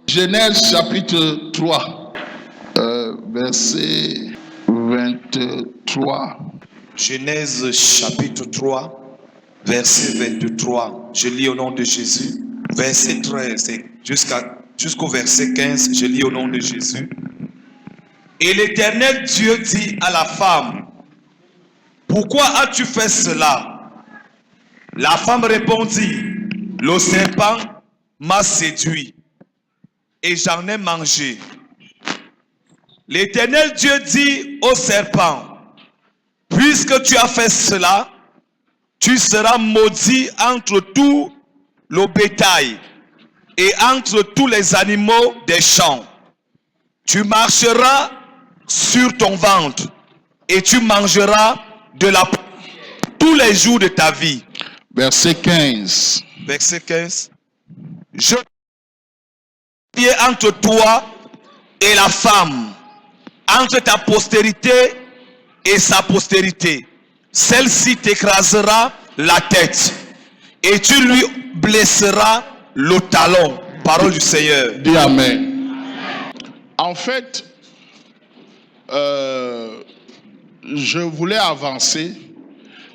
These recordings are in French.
Genèse chapitre 3, verset 23. Genèse chapitre 3, verset 23. Je lis au nom de Jésus. Verset 13 jusqu'au verset 15, je lis au nom de Jésus. Et l'Éternel Dieu dit à la femme, pourquoi as-tu fait cela? La femme répondit, le serpent m'a séduit et j'en ai mangé. L'Éternel Dieu dit au serpent, puisque tu as fait cela, tu seras maudit entre tout le bétail et entre tous les animaux des champs. Tu marcheras sur ton ventre et tu mangeras de la poussière tous les jours de ta vie. Verset 15. Verset 15. Je suis entre toi et la femme, entre ta postérité et sa postérité. Celle-ci t'écrasera la tête et tu lui blesseras le talon. Parole du Seigneur. Dis Amen. En fait, je voulais avancer,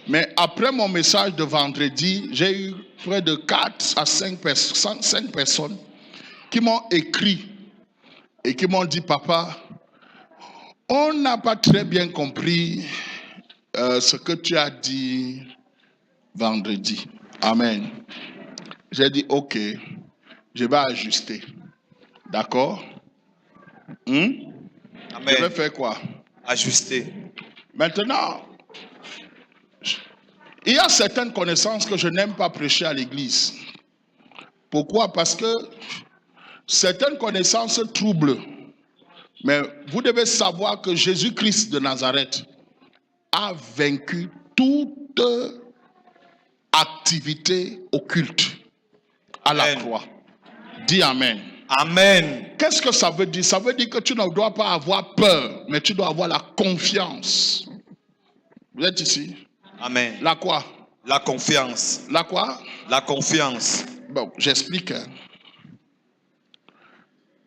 mais après mon message de vendredi, j'ai eu près de 4 à 5 personnes qui m'ont écrit et qui m'ont dit, papa, on n'a pas très bien compris ce que tu as dit vendredi. Amen. J'ai dit, ok, je vais ajuster. D'accord? Amen. Je vais faire quoi? Ajuster. Maintenant, il y a certaines connaissances que je n'aime pas prêcher à l'église. Pourquoi? Parce que certaines connaissances troublent. Mais vous devez savoir que Jésus-Christ de Nazareth a vaincu toute activité occulte à la croix. Dis Amen. Amen. Qu'est-ce que ça veut dire? Ça veut dire que tu ne dois pas avoir peur, mais tu dois avoir la confiance. Vous êtes ici? Amen. La quoi? La confiance. La quoi? La confiance. Bon, j'explique.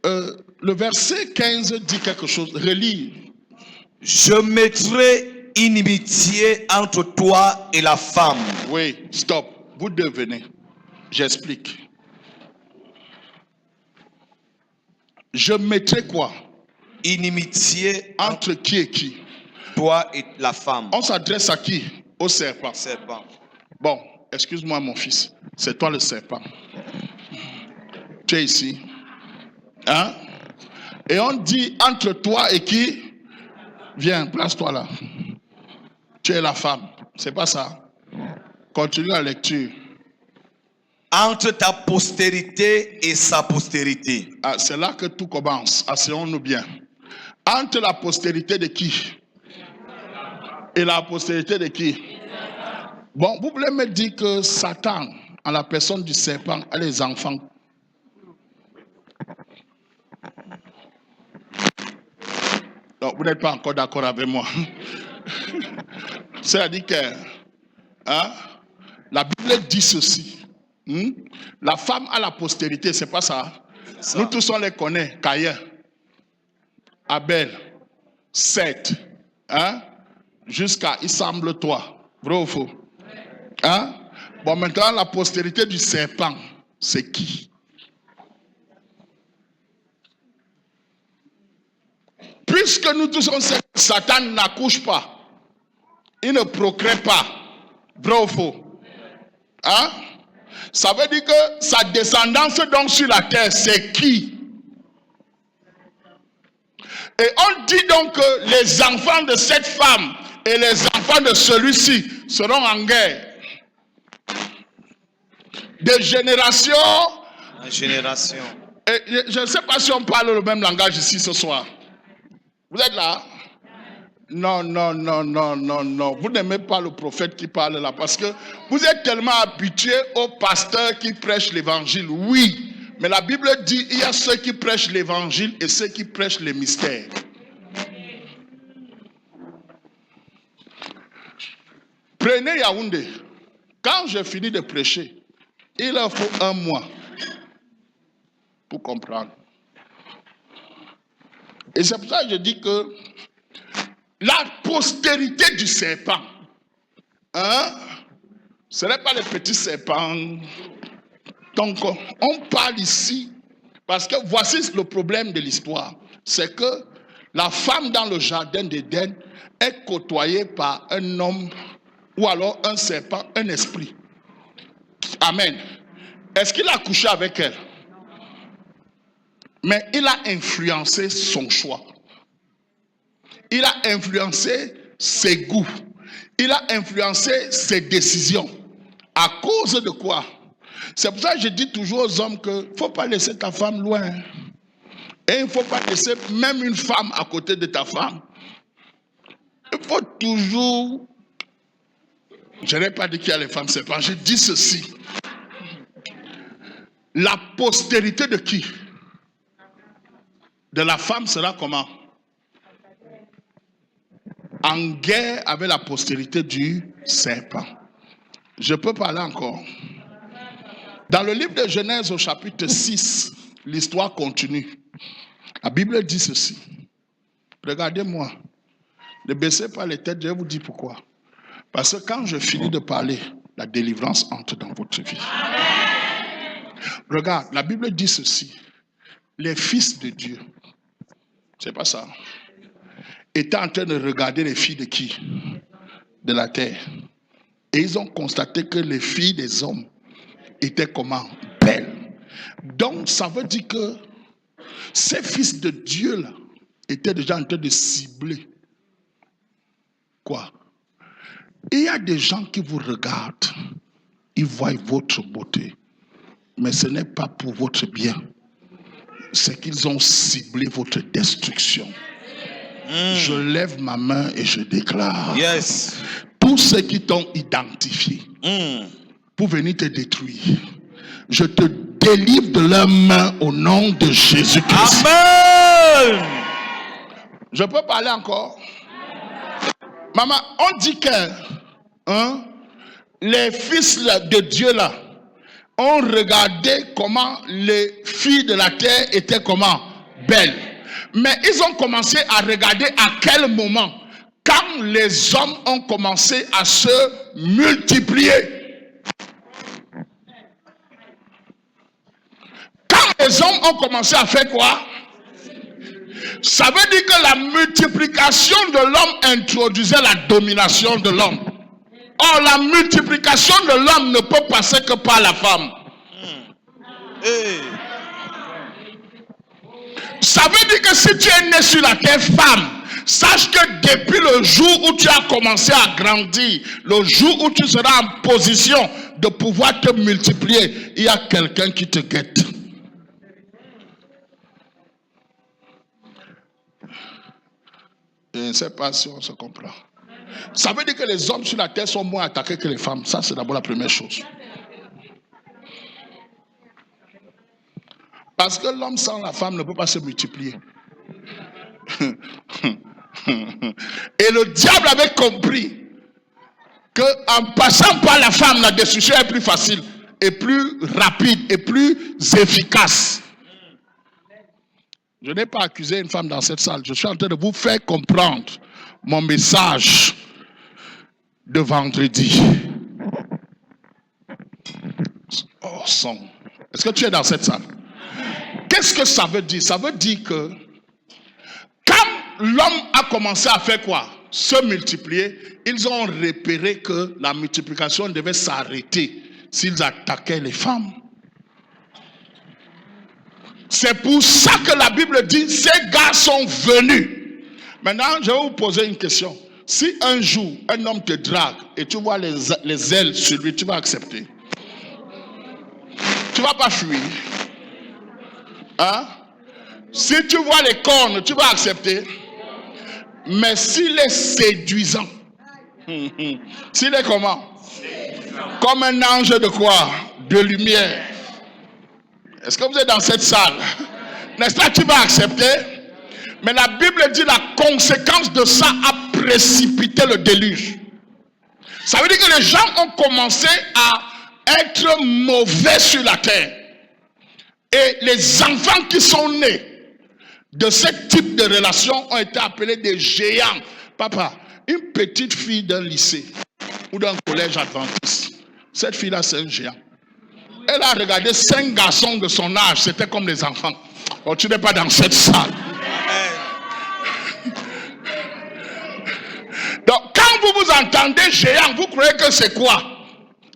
Le verset 15 dit quelque chose. Relis. Je mettrai inimitié entre toi et la femme. Oui, stop. Vous devenez. J'explique. Je mettrai quoi? Inimitié entre qui et qui? Toi et la femme. On s'adresse à qui? Au serpent. Serpent. Bon, excuse-moi mon fils. C'est toi le serpent. Tu es ici. Hein? Et on dit entre toi et qui? Viens, place-toi là. Tu es la femme. C'est pas ça. Continue la lecture. Entre ta postérité et sa postérité. Ah, c'est là que tout commence. Asseyons-nous bien. Entre la postérité de qui? Et la postérité de qui? Bon, vous voulez me dire que Satan, en la personne du serpent, a les enfants. Donc, vous n'êtes pas encore d'accord avec moi. C'est-à-dire que la Bible dit ceci. La femme a la postérité, c'est pas ça. Nous tous on les connaît. Caïn, Abel, Seth, jusqu'à il semble toi. Vrai ou faux? Bon, maintenant la postérité du serpent, c'est qui? Puisque nous tous on sait que Satan n'accouche pas, il ne procrée pas. Vrai ou faux? Ça veut dire que sa descendance donc sur la terre, c'est qui? Et on dit donc que les enfants de cette femme et les enfants de celui-ci seront en guerre. De génération en génération. Et je ne sais pas si on parle le même langage ici ce soir. Vous êtes là? Non. Vous n'aimez pas le prophète qui parle là parce que vous êtes tellement habitués aux pasteurs qui prêchent l'évangile. Oui, mais la Bible dit il y a ceux qui prêchent l'évangile et ceux qui prêchent les mystères. Prenez Yaoundé. Quand j'ai fini de prêcher, il leur faut 1 mois pour comprendre. Et c'est pour ça que je dis que la postérité du serpent, ce n'est pas les petits serpents. Donc, on parle ici, parce que voici le problème de l'histoire. C'est que la femme dans le jardin d'Éden est côtoyée par un homme, ou alors un serpent, un esprit. Amen. Est-ce qu'il a couché avec elle? Mais il a influencé son choix. Il a influencé ses goûts. Il a influencé ses décisions. À cause de quoi? C'est pour ça que je dis toujours aux hommes qu'il ne faut pas laisser ta femme loin. Et il ne faut pas laisser même une femme à côté de ta femme. Il faut toujours... Je n'ai pas dit qu'il y a les femmes séparées. Je dis ceci. La postérité de qui? De la femme sera comment? En guerre avec la postérité du serpent. Je peux parler encore. Dans le livre de Genèse au chapitre 6, l'histoire continue. La Bible dit ceci. Regardez-moi. Ne baissez pas les têtes, je vais vous dire pourquoi. Parce que quand je finis de parler, la délivrance entre dans votre vie. Regarde, la Bible dit ceci. Les fils de Dieu, c'est pas ça, étaient en train de regarder les filles de qui? De la terre. Et ils ont constaté que les filles des hommes étaient comment? Belles. Donc ça veut dire que ces fils de Dieu là étaient déjà en train de cibler. Quoi? Il y a des gens qui vous regardent, ils voient votre beauté, mais ce n'est pas pour votre bien. C'est qu'ils ont ciblé votre destruction. Je lève ma main et je déclare. Yes. Tous ceux qui t'ont identifié pour venir te détruire, je te délivre de leurs mains au nom de Jésus-Christ. Amen. Je peux parler encore? Maman, on dit que les fils de Dieu là ont regardé comment les filles de la terre étaient comment? Belles. Mais ils ont commencé à regarder à quel moment? Quand les hommes ont commencé à se multiplier. Quand les hommes ont commencé à faire quoi? Ça veut dire que la multiplication de l'homme introduisait la domination de l'homme. Or, la multiplication de l'homme ne peut passer que par la femme. Ça veut dire que si tu es né sur la terre femme, sache que depuis le jour où tu as commencé à grandir, le jour où tu seras en position de pouvoir te multiplier, il y a quelqu'un qui te guette. Je ne sais pas si on se comprend. Ça veut dire que les hommes sur la terre sont moins attaqués que les femmes. Ça, c'est d'abord la première chose. Parce que l'homme sans la femme ne peut pas se multiplier. Et le diable avait compris qu'en passant par la femme, la destruction est plus facile, et plus rapide, et plus efficace. Je n'ai pas accusé une femme dans cette salle. Je suis en train de vous faire comprendre mon message de vendredi. Oh, son. Est-ce que tu es dans cette salle? Qu'est-ce que ça veut dire? Ça veut dire que quand l'homme a commencé à faire quoi? Se multiplier, ils ont repéré que la multiplication devait s'arrêter s'ils attaquaient les femmes. C'est pour ça que la Bible dit, ces gars sont venus. Maintenant, je vais vous poser une question. Si un jour, un homme te drague et tu vois les ailes sur lui, tu vas accepter? Tu ne vas pas fuir. Hein? Si tu vois les cornes, tu vas accepter. Mais s'il est séduisant, s'il est comment? Comme un ange de quoi? De lumière. Est-ce que vous êtes dans cette salle? N'est-ce pas, tu vas accepter? Mais la Bible dit la conséquence de ça a précipité le déluge. Ça veut dire que les gens ont commencé à être mauvais sur la terre. Et les enfants qui sont nés de ce type de relation ont été appelés des géants. Papa, une petite fille d'un lycée ou d'un collège adventiste, cette fille-là, c'est un géant. Elle a regardé 5 garçons de son âge, c'était comme les enfants. Oh, tu n'es pas dans cette salle. Donc, quand vous vous entendez géant, vous croyez que c'est quoi?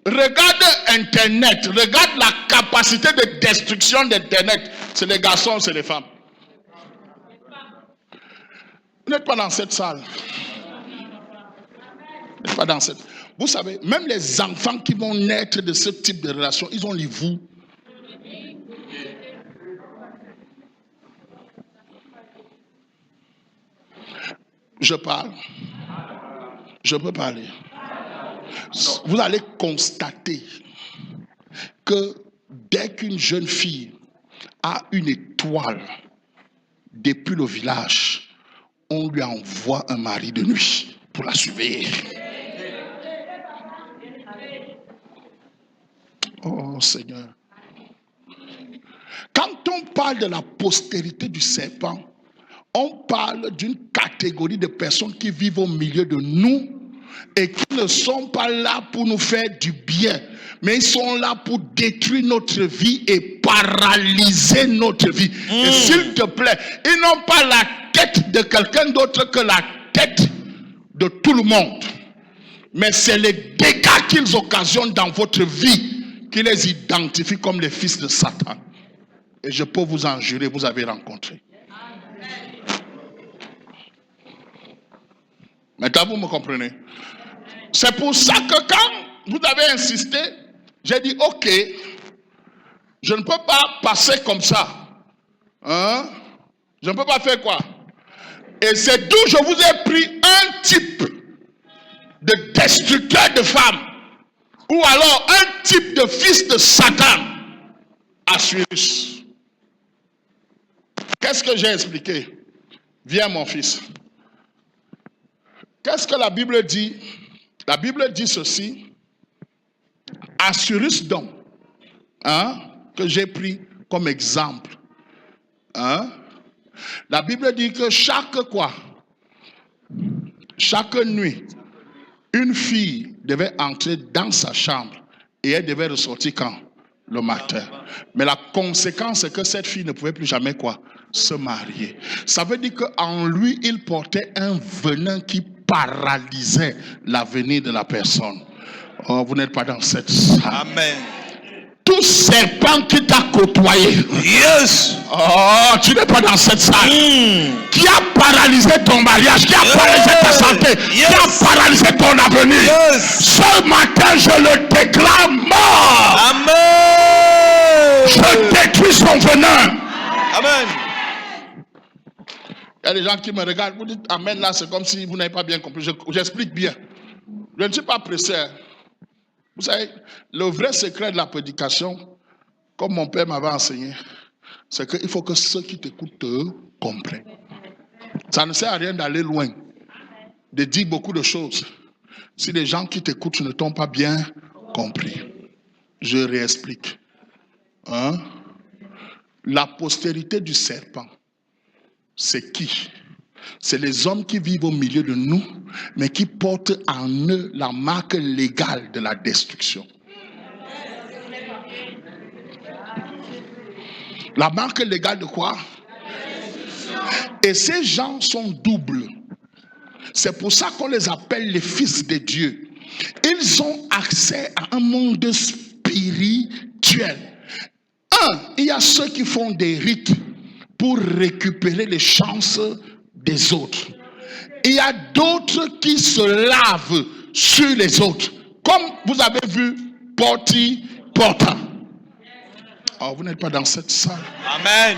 Regarde Internet, regarde la capacité de destruction d'Internet. C'est les garçons, c'est les femmes. Vous n'êtes pas dans cette salle. Vous n'êtes pas dans cette. Vous savez, même les enfants qui vont naître de ce type de relation, ils ont les vous. Je parle. Je peux parler. Vous allez constater que dès qu'une jeune fille a une étoile depuis le village, on lui envoie un mari de nuit pour la surveiller. Oh Seigneur. Quand on parle de la postérité du serpent, on parle d'une catégorie de personnes qui vivent au milieu de nous et qui ne sont pas là pour nous faire du bien, mais ils sont là pour détruire notre vie et paralyser notre vie. Et s'il te plaît, ils n'ont pas la tête de quelqu'un d'autre que la tête de tout le monde. Mais c'est les dégâts qu'ils occasionnent dans votre vie qui les identifient comme les fils de Satan. Et je peux vous en jurer, vous avez rencontré. Maintenant, vous me comprenez. C'est pour ça que quand vous avez insisté, j'ai dit, ok, je ne peux pas passer comme ça. Hein? Je ne peux pas faire quoi? Et c'est d'où je vous ai pris un type de destructeur de femmes. Ou alors un type de fils de Satan. Assuérus. Qu'est-ce que j'ai expliqué? Viens mon fils. Qu'est-ce que la Bible dit? La Bible dit ceci. Assuérus donc, hein, que j'ai pris comme exemple. Hein? La Bible dit que chaque nuit, une fille devait entrer dans sa chambre et elle devait ressortir quand? Le matin. Mais la conséquence, c'est que cette fille ne pouvait plus jamais se marier. Ça veut dire qu'en lui, il portait un venin qui paralysait l'avenir de la personne. Oh, vous n'êtes pas dans cette salle. Amen. Tout serpent qui t'a côtoyé. Yes. Oh, tu n'es pas dans cette salle. Qui a paralysé ton mariage, qui a paralysé ta santé, qui a paralysé ton avenir. Ce matin, je le déclare mort. Amen. Je détruis son venin. Amen. Il y a des gens qui me regardent, vous dites amen là, c'est comme si vous n'avez pas bien compris. J'explique bien. Je ne suis pas pressé. Vous savez, le vrai secret de la prédication, comme mon père m'avait enseigné, c'est qu'il faut que ceux qui t'écoutent te comprennent. Ça ne sert à rien d'aller loin, de dire beaucoup de choses. Si les gens qui t'écoutent ne t'ont pas bien compris, je réexplique. Hein? La postérité du serpent, c'est qui? C'est les hommes qui vivent au milieu de nous, mais qui portent en eux la marque légale de la destruction. La marque légale de quoi? Et ces gens sont doubles. C'est pour ça qu'on les appelle les fils de Dieu. Ils ont accès à un monde spirituel. Il y a ceux qui font des rites pour récupérer les chances des autres. Il y a d'autres qui se lavent sur les autres. Comme vous avez vu Porti Porta. Oh, vous n'êtes pas dans cette salle. Amen.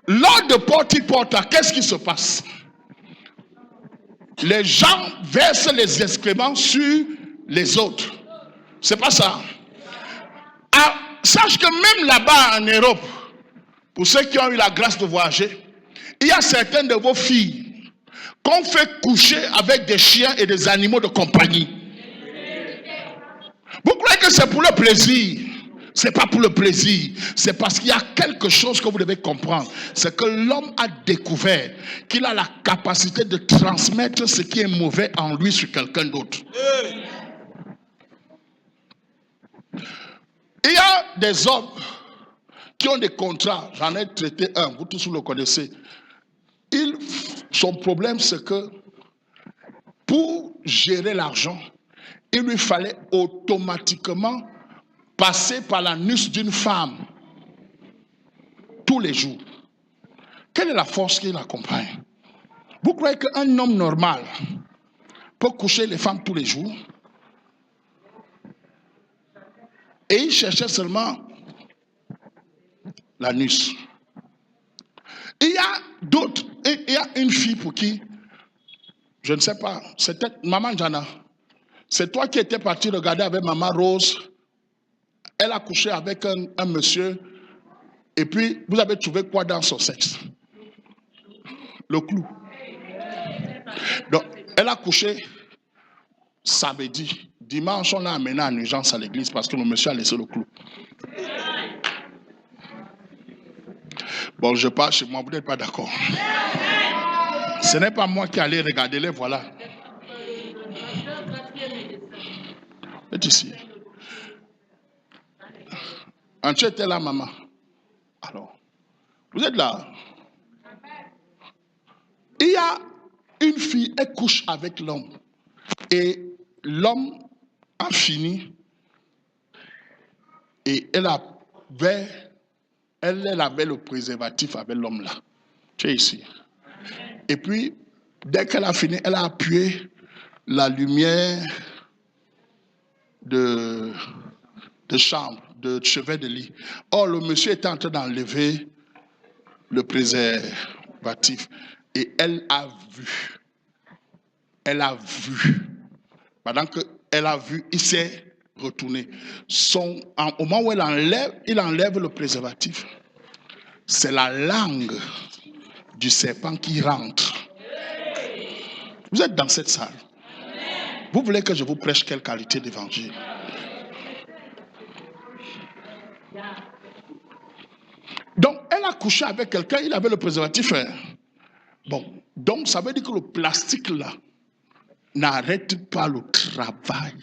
Lors de Porti Porta, qu'est-ce qui se passe? Les gens versent les excréments sur les autres. C'est pas ça. Ah, sache que même là-bas en Europe, pour ceux qui ont eu la grâce de voyager, il y a certaines de vos filles qu'on fait coucher avec des chiens et des animaux de compagnie. Vous croyez que c'est pour le plaisir? C'est pas pour le plaisir. C'est parce qu'il y a quelque chose que vous devez comprendre. C'est que l'homme a découvert qu'il a la capacité de transmettre ce qui est mauvais en lui sur quelqu'un d'autre. Il y a des hommes qui ont des contrats. J'en ai traité un, vous tous le connaissez. Son problème, c'est que pour gérer l'argent, il lui fallait automatiquement passer par l'anus d'une femme tous les jours. Quelle est la force qui l'accompagne? Vous croyez qu'un homme normal peut coucher les femmes tous les jours? Et il cherchait seulement l'anus. Il y a d'autres, il y a une fille pour qui, je ne sais pas, c'était Maman Jana. C'est toi qui étais parti regarder avec Maman Rose. Elle a couché avec un monsieur. Et puis, vous avez trouvé quoi dans son sexe? Le clou. Donc, elle a couché samedi. Dimanche, on l'a amené en urgence à l'église parce que le monsieur a laissé le clou. Bon, je pars chez moi, vous n'êtes pas d'accord. Ce n'est pas moi qui allais regarder les, voilà. Vous êtes ici. Tu étais là, maman. Alors, vous êtes là. Il y a une fille, elle couche avec l'homme. Et l'homme a fini. Et elle avait le préservatif avec l'homme là. Tu es ici. Et puis, dès qu'elle a fini, elle a appuyé la lumière de chambre, de chevet de lit. Or, le monsieur était en train d'enlever le préservatif. Et elle a vu. Pendant qu'elle a vu, il s'est retourné. Au moment où il enlève le préservatif. C'est la langue du serpent qui rentre. Vous êtes dans cette salle. Vous voulez que je vous prêche quelle qualité d'évangile? Donc, elle a couché avec quelqu'un, il avait le préservatif. Bon, donc ça veut dire que le plastique là n'arrête pas le travail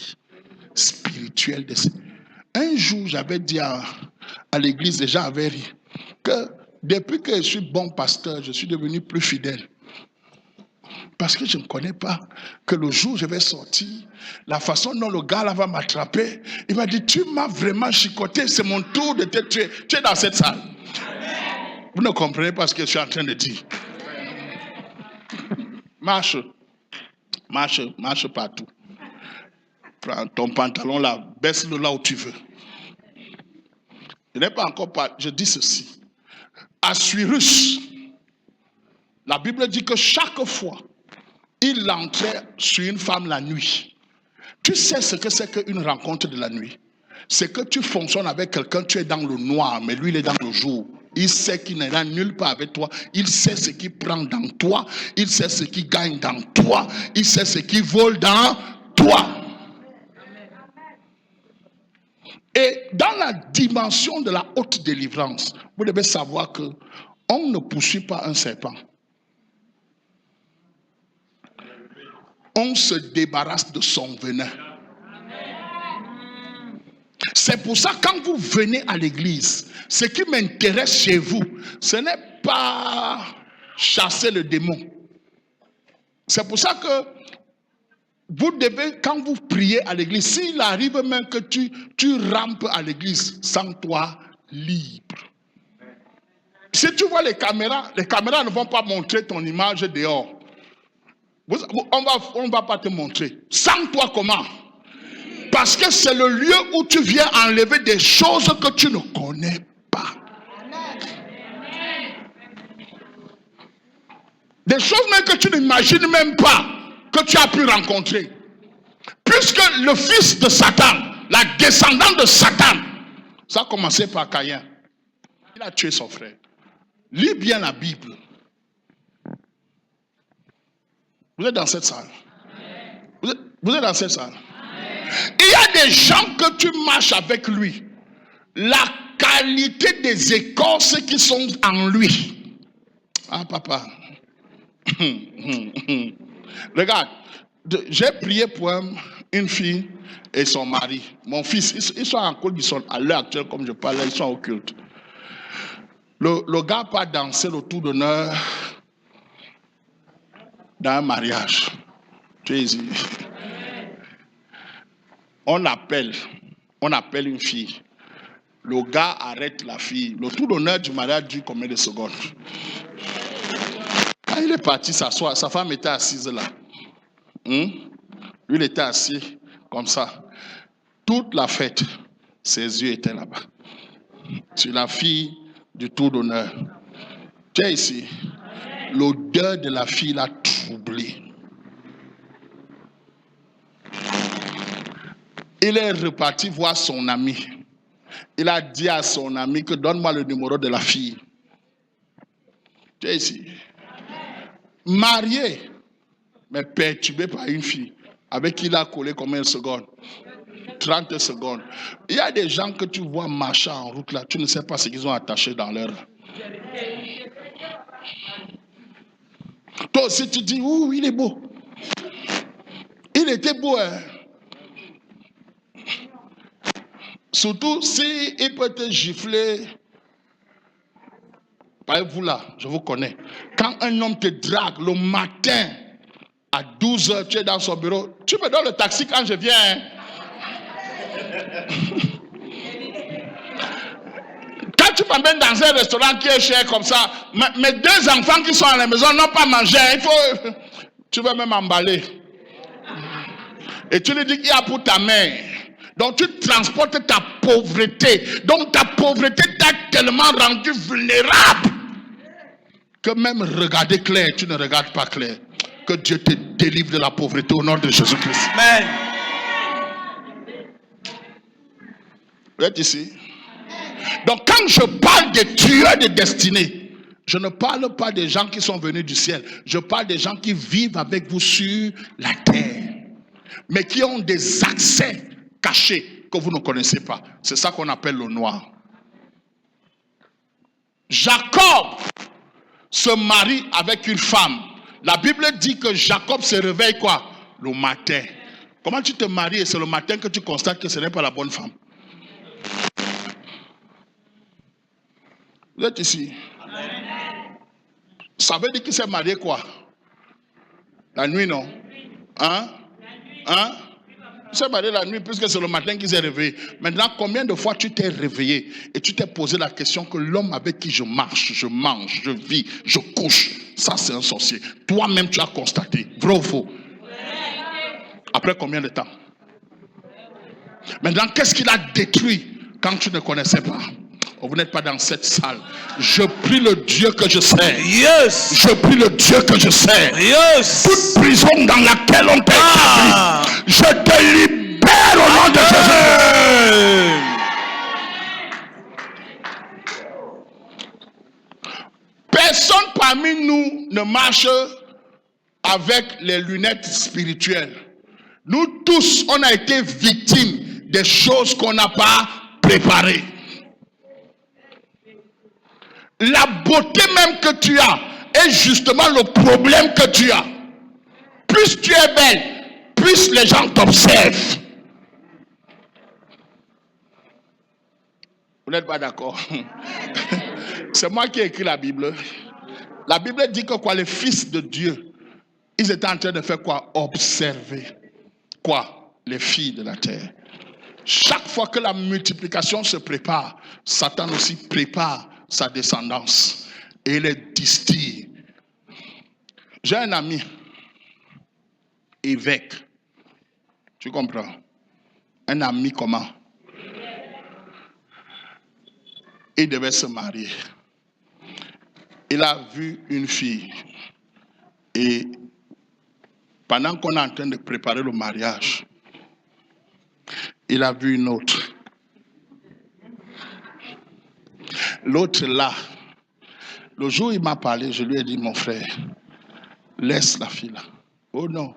spirituel de ces. Un jour, j'avais dit à l'église, les gens avaient ri, que depuis que je suis bon pasteur, je suis devenu plus fidèle. Parce que je ne connais pas que le jour où je vais sortir, la façon dont le gars là va m'attraper, il m'a dit, tu m'as vraiment chicoté, c'est mon tour de te tuer. Tu es dans cette salle. Vous ne comprenez pas ce que je suis en train de dire. Marche partout. Prends ton pantalon là, baisse-le là où tu veux. Je n'ai pas encore parlé, je dis ceci. Assuérus, la Bible dit que chaque fois, il entrait sur une femme la nuit. Tu sais ce que c'est qu'une rencontre de la nuit? C'est que tu fonctionnes avec quelqu'un, tu es dans le noir, mais lui il est dans le jour. Il sait qu'il n'est nulle part avec toi. Il sait ce qu'il prend dans toi. Il sait ce qu'il gagne dans toi. Il sait ce qu'il vole dans toi. Et dans la dimension de la haute délivrance, vous devez savoir que on ne poursuit pas un serpent. On se débarrasse de son venin. C'est pour ça, quand vous venez à l'église, ce qui m'intéresse chez vous, ce n'est pas chasser le démon. C'est pour ça que vous devez, quand vous priez à l'église, s'il arrive même que tu rampes à l'église, sens-toi libre. Si tu vois les caméras ne vont pas montrer ton image dehors. On va pas te montrer. Sens-toi comment? Parce que c'est le lieu où tu viens enlever des choses que tu ne connais pas. Des choses même que tu n'imagines même pas que tu as pu rencontrer. Puisque le fils de Satan, la descendante de Satan, ça a commencé par Caïn. Il a tué son frère. Lis bien la Bible. Vous êtes dans cette salle. Vous êtes dans cette salle. Il y a des gens que tu marches avec lui. la qualité des écorces qui sont en lui. Ah, papa. Regarde, j'ai prié pour une fille et son mari. Mon fils, ils sont en culte, ils sont à l'heure actuelle, comme je parlais, ils sont au culte. Le gars part danser autour d'honneur dans un mariage. Tu es ici. On appelle une fille. Le gars arrête la fille. Le tour d'honneur du mariage dure combien de secondes? Quand il est parti s'asseoir, sa femme était assise là. Lui, il était assis comme ça. Toute la fête, ses yeux étaient là-bas. Sur la fille du tour d'honneur. Tu es ici. L'odeur de la fille l'a troublé. Il est reparti voir son ami. Il a dit à son ami que donne-moi le numéro de la fille. Tu es ici. Marié, mais perturbé par une fille avec qui il a collé combien de secondes? 30 secondes. Il y a des gens que tu vois marcher en route là, tu ne sais pas ce qu'ils ont attaché dans leur... Toi aussi tu dis, ouh, il est beau. Il était beau, hein? Surtout si il peut te gifler. Par vous là, je vous connais. Quand un homme te drague le matin à 12h, tu es dans son bureau, tu me donnes le taxi quand je viens. Hein? Quand tu m'amènes dans un restaurant qui est cher comme ça, mes deux enfants qui sont à la maison n'ont pas mangé. Il faut, tu vas même emballer. Et tu lui dis qu'il y a pour ta mère. Donc tu transportes ta pauvreté. Donc ta pauvreté t'a tellement rendu vulnérable que même regarder clair, tu ne regardes pas clair. Que Dieu te délivre de la pauvreté au nom de Jésus-Christ. Amen. Vous êtes ici? Donc quand je parle de tueurs de destinée, je ne parle pas des gens qui sont venus du ciel. Je parle des gens qui vivent avec vous sur la terre. Mais qui ont des accès cachés que vous ne connaissez pas. C'est ça qu'on appelle le noir. Jacob se marie avec une femme. La Bible dit que Jacob se réveille quoi? Le matin. Comment tu te maries et c'est le matin que tu constates que ce n'est pas la bonne femme? Vous êtes ici? Ça veut dire qu'il s'est marié quoi? La nuit, non? Hein? Hein? Il s'est marié la nuit puisque c'est le matin qu'il s'est réveillé. Maintenant, combien de fois tu t'es réveillé et tu t'es posé la question que l'homme avec qui je marche, je mange, je vis, je couche, ça c'est un sorcier. Toi-même tu as constaté. Vrai ou faux? Après combien de temps? Maintenant, qu'est-ce qu'il a détruit quand tu ne connaissais pas? Oh, vous n'êtes pas dans cette salle. Je prie le Dieu que je sais. Yes. Je prie le Dieu que je sais. Yes. Toute prison dans laquelle on t'a établi, je te libère au nom de Jésus. Personne parmi nous ne marche avec les lunettes spirituelles. Nous tous, on a été victimes des choses qu'on n'a pas préparées. La beauté même que tu as est justement le problème que tu as. Plus tu es belle, plus les gens t'observent. Vous n'êtes pas d'accord? C'est moi qui ai écrit la Bible. La Bible dit que quoi, les fils de Dieu, ils étaient en train de faire quoi? Observer. Quoi? Les filles de la terre. Chaque fois que la multiplication se prépare, Satan aussi prépare sa descendance et les distille. J'ai un ami, évêque. Tu comprends? Un ami comment? Il devait se marier. Il a vu une fille et pendant qu'on est en train de préparer le mariage, il a vu une autre. L'autre là, le jour où il m'a parlé, je lui ai dit, mon frère, laisse la fille là. Oh non,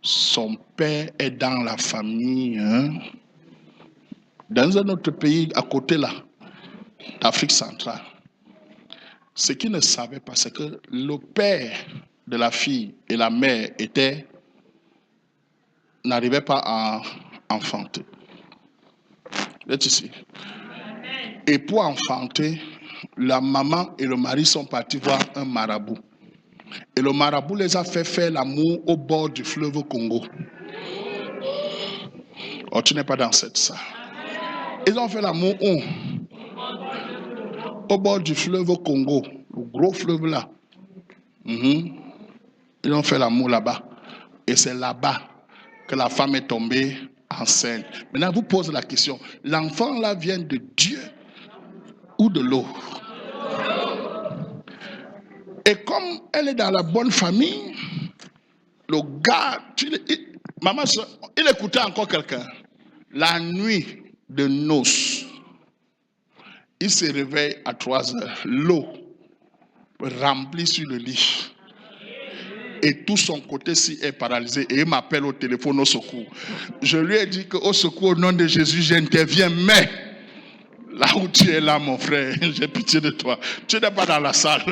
son père est dans la famille. Hein? Dans un autre pays à côté là, d'Afrique centrale, ce qu'ils ne savaient pas, c'est que le père de la fille et la mère n'arrivaient pas à enfanter. Vous êtes ici. Et pour enfanter, la maman et le mari sont partis voir un marabout. Et le marabout les a fait faire l'amour au bord du fleuve Congo. Oh, tu n'es pas dans cette salle. Ils ont fait l'amour où? Au bord du fleuve Congo. Le gros fleuve là. Ils ont fait l'amour là-bas. Et c'est là-bas que la femme est tombée enceinte. Maintenant, vous posez la question. L'enfant là vient de Dieu ou de l'eau? Et comme elle est dans la bonne famille, le gars, maman, il écoutait encore quelqu'un. La nuit de noces, il se réveille à 3 heures. L'eau remplie sur le lit. Et tout son côté-ci est paralysé. Et il m'appelle au téléphone au secours. Je lui ai dit qu'au secours, au nom de Jésus, j'interviens. Mais là où tu es là, mon frère, j'ai pitié de toi. Tu n'es pas dans la salle.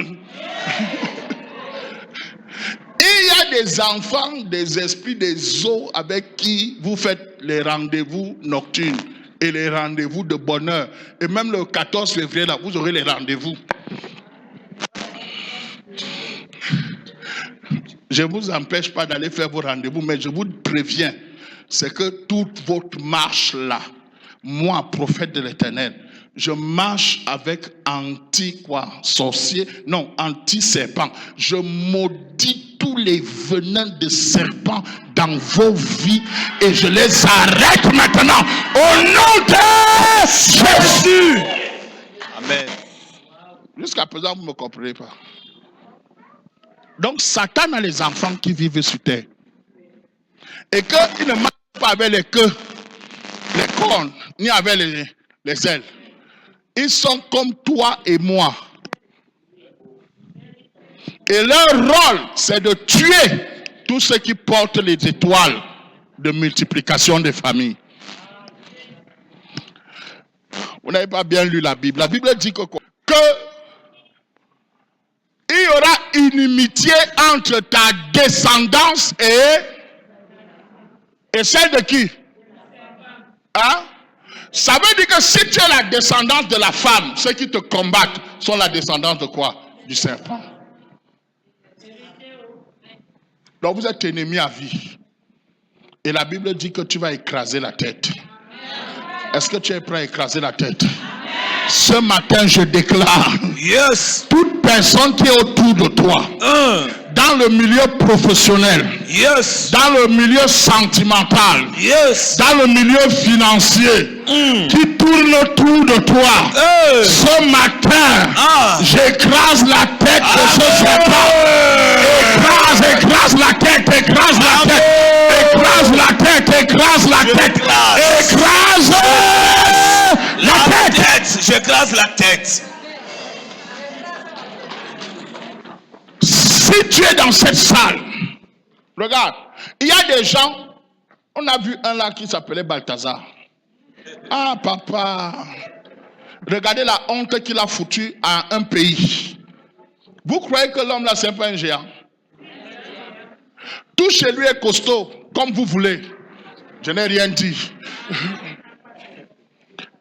Il y a des enfants, des esprits, des eaux avec qui vous faites les rendez-vous nocturnes et les rendez-vous de bonheur. Et même le 14 février, là, vous aurez les rendez-vous. Je ne vous empêche pas d'aller faire vos rendez-vous, mais je vous préviens, c'est que toute votre marche là, moi, prophète de l'Éternel, je marche avec anti-sorcier, non, anti-serpent. Je maudis tous les venins de serpents dans vos vies et je les arrête maintenant au nom de Jésus. Amen. Jusqu'à présent, vous ne me comprenez pas. Donc, Satan a les enfants qui vivent sur terre. Et qu'il ne marche pas avec les queues, les cornes, ni avec les ailes. Ils sont comme toi et moi. Et leur rôle, c'est de tuer tous ceux qui portent les étoiles de multiplication des familles. Vous n'avez pas bien lu la Bible. La Bible dit que il y aura une inimitié entre ta descendance et celle de qui? Hein? Ça veut dire que si tu es la descendance de la femme, ceux qui te combattent sont la descendance de quoi? Du serpent. Donc vous êtes ennemis à vie. Et la Bible dit que tu vas écraser la tête. Est-ce que tu es prêt à écraser la tête? Ce matin, je déclare, Yes. toute personne qui est autour de toi, dans le milieu professionnel, Yes. dans le milieu sentimental, Yes. dans le milieu financier, qui tourne autour de toi, ce matin, j'écrase la tête de ce serpent. Écrase la tête, écrase la tête, écrase la tête, écrase la tête, écrase la tête. J'écrase la tête. Si tu es dans cette salle, regarde, il y a des gens, on a vu un là qui s'appelait Balthazar. Ah papa, regardez la honte qu'il a foutue à un pays. Vous croyez que l'homme là c'est pas un géant? Tout chez lui est costaud, comme vous voulez. Je n'ai rien dit.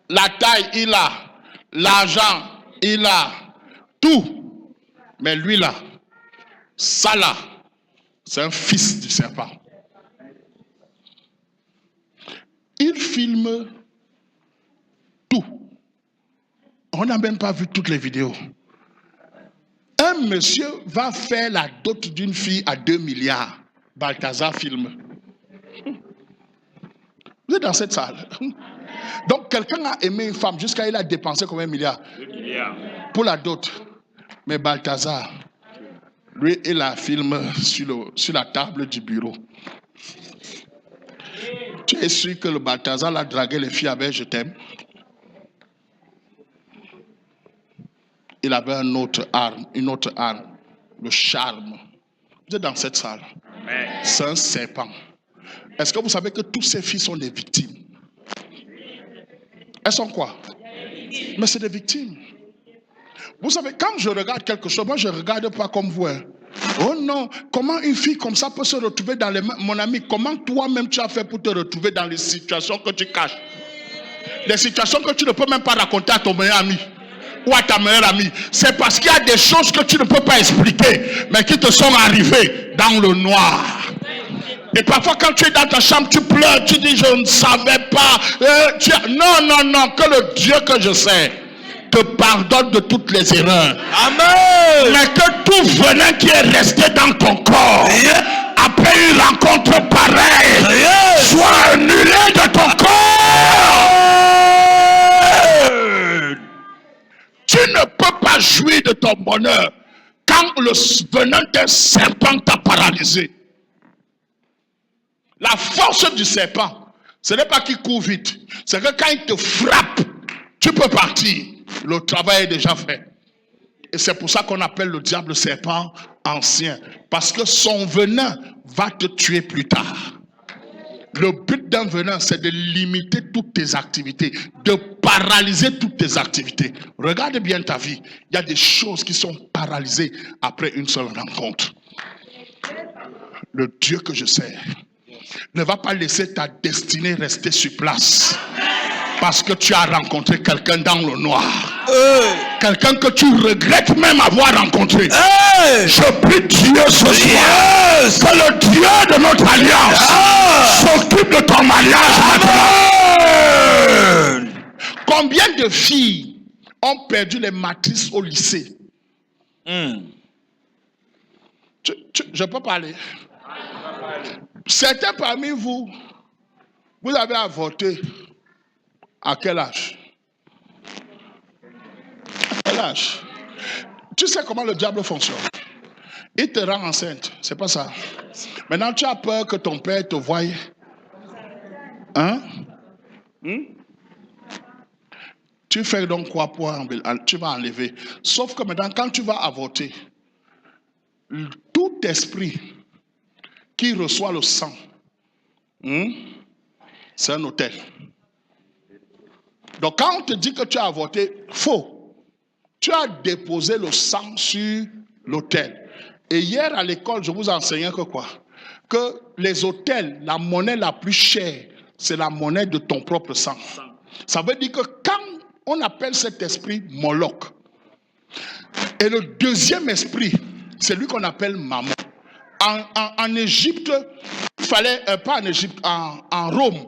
La taille, il a. L'argent, il a. Tout. Mais lui là, ça là, c'est un fils du serpent. Il filme tout. On n'a même pas vu toutes les vidéos. Un monsieur va faire la dot d'une fille à 2 milliards. Balthazar filme. Vous êtes dans cette salle. Donc quelqu'un a aimé une femme jusqu'à il a dépensé combien de milliards? 2 milliards. Pour la dot. Mais Balthazar, lui, il la filme sur la table du bureau. Tu es sûr que le Balthazar l'a dragué les filles avec je t'aime? Il avait une autre arme, le charme. Vous êtes dans cette salle. C'est un serpent. Est-ce que vous savez que tous ces filles sont des victimes? Elles sont quoi? Mais c'est des victimes. Vous savez, quand je regarde quelque chose, moi je ne regarde pas comme vous. Hein. Oh non, comment une fille comme ça peut se retrouver dans les mains? Mon ami, comment toi-même tu as fait pour te retrouver dans les situations que tu caches? Les situations que tu ne peux même pas raconter à ton meilleur ami ou à ta meilleure amie. C'est parce qu'il y a des choses que tu ne peux pas expliquer, mais qui te sont arrivées dans le noir. Et parfois quand tu es dans ta chambre, tu pleures, tu dis je ne savais pas. Non, que le Dieu que je sais te pardonne de toutes les erreurs. Amen. Mais que tout venin qui est resté dans ton corps, après une rencontre pareille, soit annulé de ton corps. Tu ne peux pas jouir de ton bonheur quand le venin d'un serpent t'a paralysé. La force du serpent, ce n'est pas qu'il court vite, c'est que quand il te frappe, tu peux partir. Le travail est déjà fait. Et c'est pour ça qu'on appelle le diable serpent ancien. Parce que son venin va te tuer plus tard. Le but d'un venin, c'est de limiter toutes tes activités, de paralyser toutes tes activités. Regarde bien ta vie. Il y a des choses qui sont paralysées après une seule rencontre. Le Dieu que je sers ne va pas laisser ta destinée rester sur place. Parce que tu as rencontré quelqu'un dans le noir. Quelqu'un que tu regrettes même avoir rencontré. Je prie Dieu ce soir que le Dieu de notre alliance s'occupe de ton mariage maintenant. Combien de filles ont perdu les matrices au lycée? Je peux parler. Certains parmi vous, vous avez avorté. À quel âge? À quel âge? Tu sais comment le diable fonctionne? Il te rend enceinte, c'est pas ça. Maintenant, tu as peur que ton père te voie. Hein? Tu fais donc quoi pour tu vas enlever? Sauf que maintenant, quand tu vas avorter, tout esprit qui reçoit le sang, c'est un autel. Donc quand on te dit que tu as avorté, faux. Tu as déposé le sang sur l'autel. Et hier à l'école, je vous enseignais que quoi? Que les autels, la monnaie la plus chère, c'est la monnaie de ton propre sang. Ça veut dire que quand on appelle cet esprit Moloch, et le deuxième esprit, c'est lui qu'on appelle Mammon. En Égypte, il fallait, pas en Égypte, en Rome,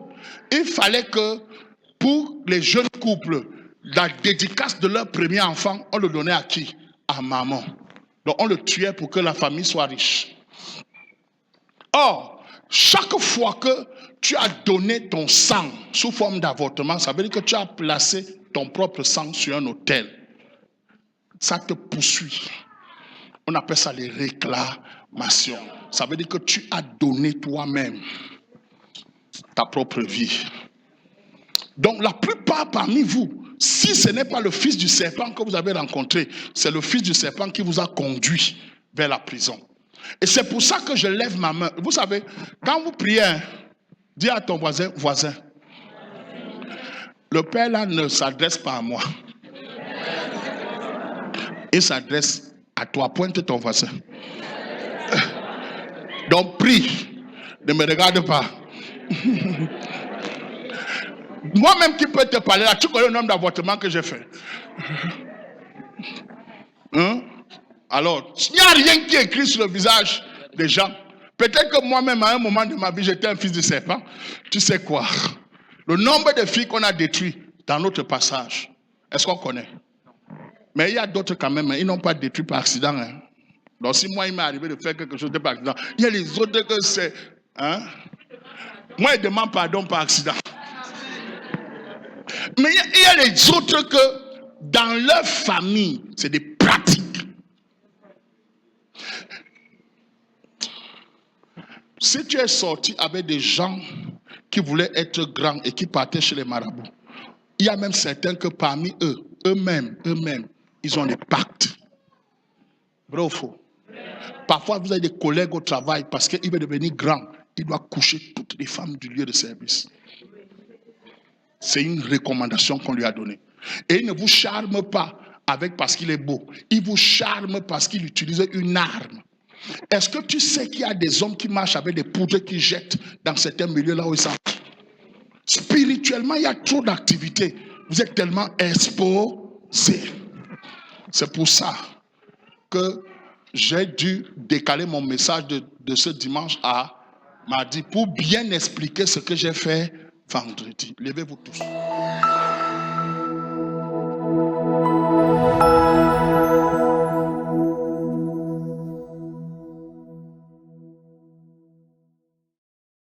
il fallait que pour les jeunes couples, la dédicace de leur premier enfant, on le donnait à qui? À Mammon. Donc on le tuait pour que la famille soit riche. Or, chaque fois que tu as donné ton sang sous forme d'avortement, ça veut dire que tu as placé ton propre sang sur un autel. Ça te poursuit. On appelle ça les réclamations. Ça veut dire que tu as donné toi-même ta propre vie. Donc la plupart parmi vous, si ce n'est pas le fils du serpent que vous avez rencontré, c'est le fils du serpent qui vous a conduit vers la prison. Et c'est pour ça que je lève ma main. Vous savez, quand vous priez, dis à ton voisin, le Père là ne s'adresse pas à moi. Il s'adresse à toi. Pointe ton voisin. Donc prie. Ne me regarde pas. Moi-même qui peux te parler là, tu connais le nombre d'avortements que j'ai fait. Alors, il n'y a rien qui est écrit sur le visage des gens. Peut-être que moi-même, à un moment de ma vie, j'étais un fils de serpent. Tu sais quoi? Le nombre de filles qu'on a détruites dans notre passage, est-ce qu'on connaît? Mais il y a d'autres quand même, ils n'ont pas détruit par accident. Donc si moi, il m'est arrivé de faire quelque chose de par accident, il y a les autres que c'est... Moi, ils demandent pardon par accident. Mais il y a les autres que dans leur famille, c'est des pratiques. Si tu es sorti avec des gens qui voulaient être grands et qui partaient chez les marabouts, il y a même certains que parmi eux-mêmes, ils ont des pactes. Vrai ou faux? Parfois, vous avez des collègues au travail parce qu'il veut devenir grand. Il doit coucher toutes les femmes du lieu de service. C'est une recommandation qu'on lui a donnée. Et il ne vous charme pas parce qu'il est beau. Il vous charme parce qu'il utilise une arme. Est-ce que tu sais qu'il y a des hommes qui marchent avec des poudres qu'ils jettent dans certains milieux là où ils sont? Spirituellement, il y a trop d'activités. Vous êtes tellement exposés. C'est pour ça que j'ai dû décaler mon message de ce dimanche à mardi pour bien expliquer ce que j'ai fait vendredi. Levez-vous tous.